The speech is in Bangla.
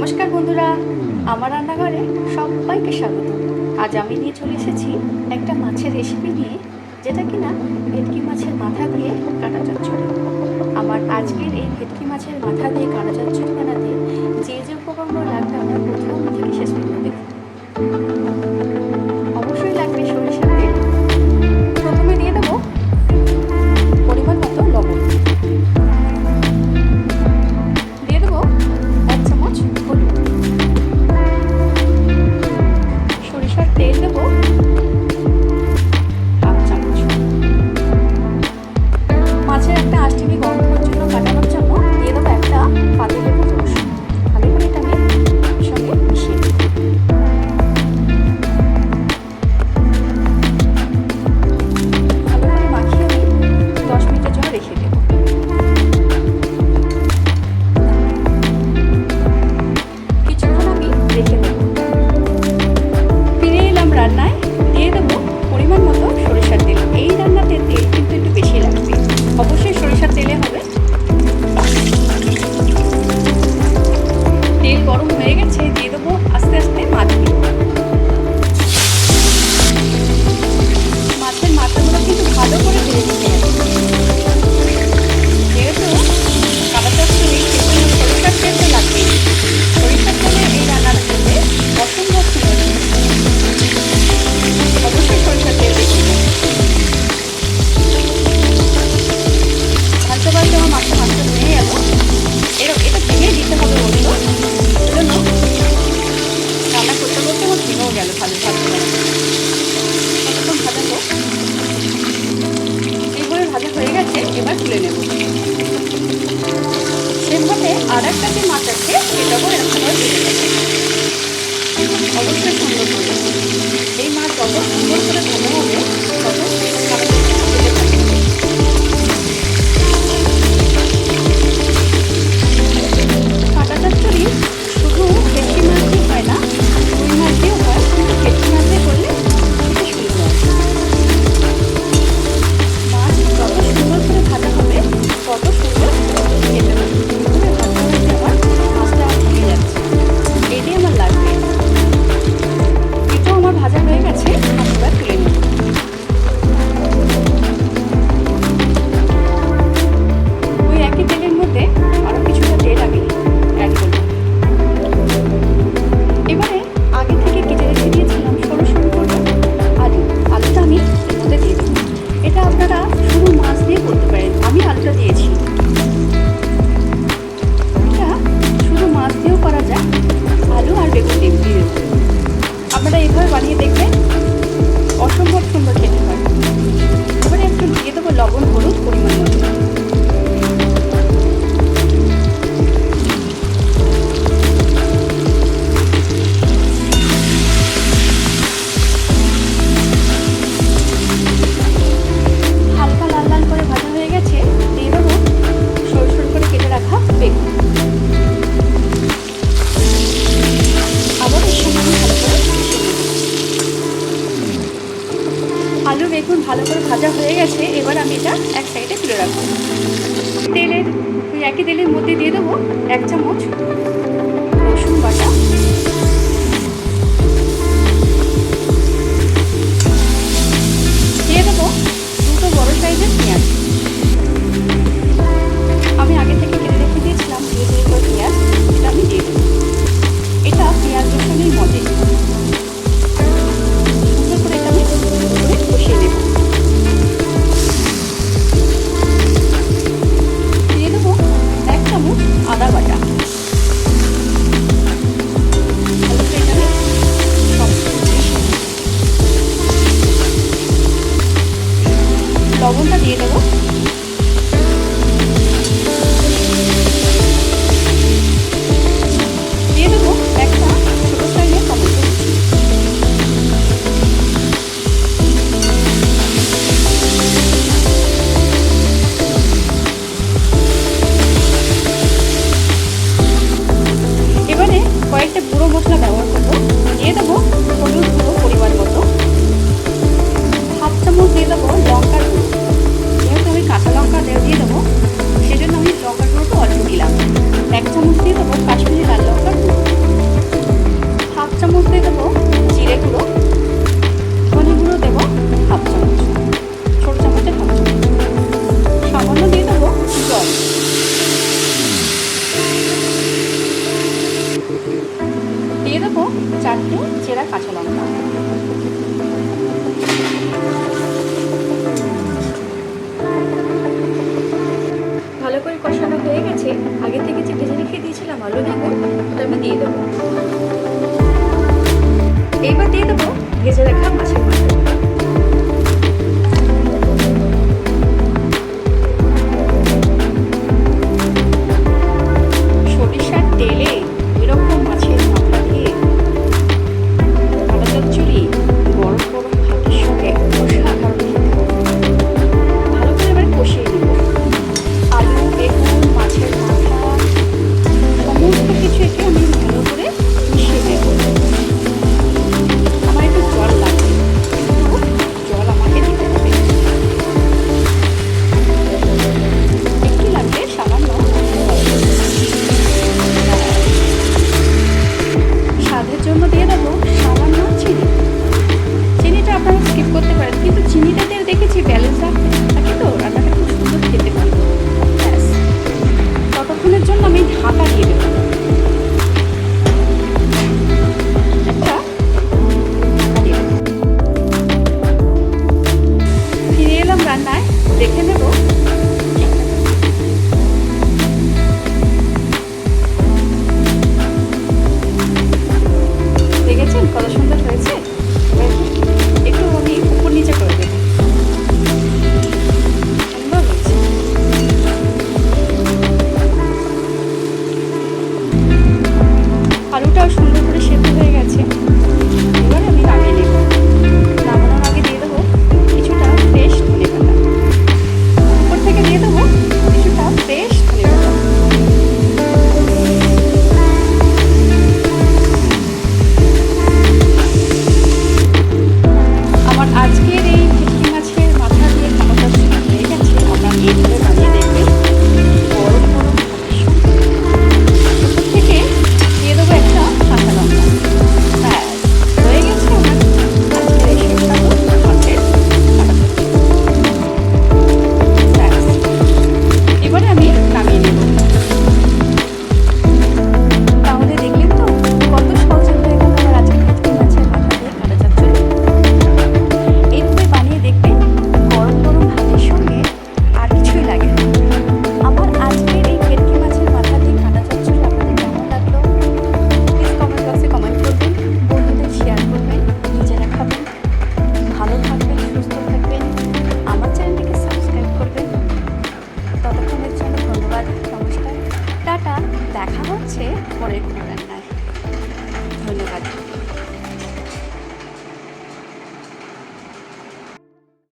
নমস্কার বন্ধুরা, আমার রান্নাঘরে সবাইকে স্বাগত। আজ আমি নিয়ে চলে এসেছি একটা মাছের রেসিপি নিয়ে, যেটা কিনা ভেটকি মাছের মাথা দিয়ে কাটা চচ্চড়ি। আমার আজকের এই ভেটকি মাছের মাথা দিয়ে কাটা চচ্চড়ি বানাতে যে যে উপকরণ লাগবে আমরা প্রথম থেকে শেষ পর্যন্ত দেখব। অবশ্যই লাগবে সরিষার তেল। প্রথমে দিয়ে দেবো পরিমাণ মতো লবণ, দিয়ে দেবো 1 চামচ হলুদ, সরিষার তেল দেবো 1/2 চামচ, মাছের একটা আষ্টিমি গন্ধর জন্য কাটানোর জন্য দিয়ে দেবো একটা পাতিলেবুর রস। ভালো করে এটা আমি সঙ্গে মিশিয়ে দেবো। ভালো করে মাখিয়ে আমি 10 মিনিটের জন্য রেখে দেবো। কিছুক্ষণ আমি রেখে দেবো। ফিরে এলাম রান্নায়। দিয়ে দেবো পরিমাণ মতো সরিষার তেল। এই রান্নাতে তেল কিন্তু একটু বেশি লাগবে, অবশ্যই সরিষার তেলে হবে। তেল গরম হয়ে গেছে, দিয়ে দেবো আস্তে আস্তে মাছগুলো। মাছের মাথাগুলো কিন্তু ভালো করে ভেজে নিতে হবে, যেহেতু কাটা চচ্চড়ি সেজন্য সরিষার তেলটা লাগবে। সরিষার তেলে এই রান্নাটা করতে অসম্ভব সুন্দর। অবশ্যই সরিষার তেল দেবো। ভাজতে ভাজতে আমার মাছটা ভেঙে গেল। এটা ভেঙে দিতে হবে বললো, সেজন্য রান্না করতে করতে আমার ভেঙেও গেল। কতক্ষণ ভাজাবো। এইভাবে ভাজা হয়ে গেছে, এবার তুলে নেব। সেভাবে আর একটা যে মাছ আছে সেটাও এরকমভাবে তুলে নেব। অবশ্যই সুন্দর করে এই মাছ যত সুন্দর করে ভাজা হবে তত খেতে থাকবে। কাটা চচ্চড়ি শুধু ভেটকি মাছ দিয়ে হয় না, রুই মাছ দিয়েও হয়, কিন্তু ভেটকি মাছ দিয়ে করলে খেতে সুন্দর হয়। মাছ যত সুন্দর করে ভাজা হবে তত সুন্দর খেতে হবে। এভাবে ভাজতে ভাজতে আমার মাছটা ভেঙে যাচ্ছে, এটাই আমার লাগবে। এটাও আমার ভাজা হয়ে গেছে, আমি এবার তুলে নেব। ওই একই তেলের মধ্যে আরও কিছুটা তেল আমি অ্যাড করব। এবারে আগে থেকে কেটে রেখে দিয়েছিলাম সরু সরু করে আলুটা আমি এর মধ্যে দিয়ে দেবো। এটা আপনারা শুধু মাছ দিয়ে করতে পারেন, আমি আলুটা দিয়েছি। এটা শুধু মাছ দিয়েও করা যায়, আলু আর বেগুন দিয়ে দেবো। আপনারা এইভাবে বানিয়ে দেখবেন, অসম্ভব সুন্দর খেতে হয়। এবারে একটু দিয়ে দেবো লবণ হলুদ পরিমাণ মতো। হালকা লাল লাল করে ভাজা হয়ে গেছে, দিয়ে দেবো সরু সরু করে কেটে রাখা বেগুন। আবার এর সঙ্গে আমি ভালো করে মিশিয়ে নেব। আলু বেগুন ভালো করে ভাজা হয়ে গেছে, এবার আমি এটা এক সাইডে তুলে রাখবো। ওই একই তেলের মধ্যে দিয়ে দেবো 1 চামচ রসুন বাটা, দিয়ে দেবো 2টো বড় সাইজের পেঁয়াজ। আমি আগে থেকে কেটে রেখে দিয়েছিলাম 2 পেঁয়াজ, এটা আমি দিয়ে দেবো। এটা পেঁয়াজ রসুনই মজে। সুন্দর করে এটা আমি কষিয়ে নেব। দিয়ে দেবো 1 চামচ আদা বাটা। 4টে চেরা কাঁচা লঙ্কা। ভালো করে কষানো হয়ে গেছে। আগে থেকে যে ভেজে রেখে দিয়েছিলাম আলু বেগুন, ওটা আমি দিয়ে দেবো। এইবার দিয়ে দেবো ভেজে রাখা মাছের মাথা। সরিষার তেলে এরকম মাছের মাথা দিয়ে কাটা চচ্চড়ি গরম গরম ভাতের সঙ্গে অসাধারণ খেতে হবে। ভালো করে এবার কষিয়ে নেব। আলু বেগুন মাছের মাথা সমস্ত কিছু একে আমি ভালো করে মিশিয়ে দেব। আমার একটু জল লাগবে, জল আমাকে দিতে হবে। একটু লাগবে সামান্য। স্বাদের জন্য দিয়ে দেবো সামান্য চিনি। চিনিটা আপনারা স্কিপ করতে পারেন, কিন্তু চিনিটা দিয়ে দেখেছি ব্যালেন্স থাকে তো রান্নাটা খুব সুন্দর খেতে পারে। ব্যাস, ততক্ষণের জন্য আমি ঢাকা দিয়ে দেবো। একটা ঢাকা দিয়ে দেবো। ফিরে এলাম রান্নায়, দেখে নেব দেখেছেন কত সুন্দর হয়েছে। একটু আমি উপর নিচে করে দেবো। সুন্দর হয়েছে। আলুটাও সুন্দর করে সেদ্ধ হয়ে গেছে। এবার আমি নামিয়ে নেব। নামানোর আগে দিয়ে দেবো কিছুটা ফ্রেশ ধনেপাতা। উপর থেকে দিয়ে দেবো কিছুটা ফ্রেশ ধনেপাতা। আমার আজকের এই ভেটকি মাছের মাথা দিয়ে কাটা চচ্চড়ি হয়ে গেছে। আপনারা এইভাবে বানিয়ে দেখবেন গরম গরম ভাতের সঙ্গে। উপর থেকে দিয়ে দেবো একটা কাঁচা লঙ্কা। ব্যাস, হয়ে গেছে আমার আজকের এই সুস্বাদু মাছের কাটা চচ্চড়ি। ব্যাস, এবারে আমি নামিয়ে নেব। তাহলে দেখলেন তো কত সহজে হয়ে গেল আমার আজকে ভেটকি মাছের মাথা দিয়ে কাটা চচ্চড়ি। এইভাবে বানিয়ে দেখবেন গরম গরম ভাতের সঙ্গে আর কিছুই লাগে না। আমার আজকের এই ভেটকি মাছের মাথা দিয়ে কাটা চচ্চড়ি আপনাদের কেমন লাগলো প্লিজ কমেন্ট বক্সে কমেন্ট করবেন, বন্ধুদের শেয়ার করবেন, নিজেরা খাবেন। ভালো থাকবেন, সুস্থ থাকবেন, আমার চ্যানেলটিকে সাবস্ক্রাইব করবেন। ততক্ষণের জন্য ধন্যবাদ, নমস্কার, টাটা। দেখা হচ্ছে পরের কোনো রান্নায়। ধন্যবাদ।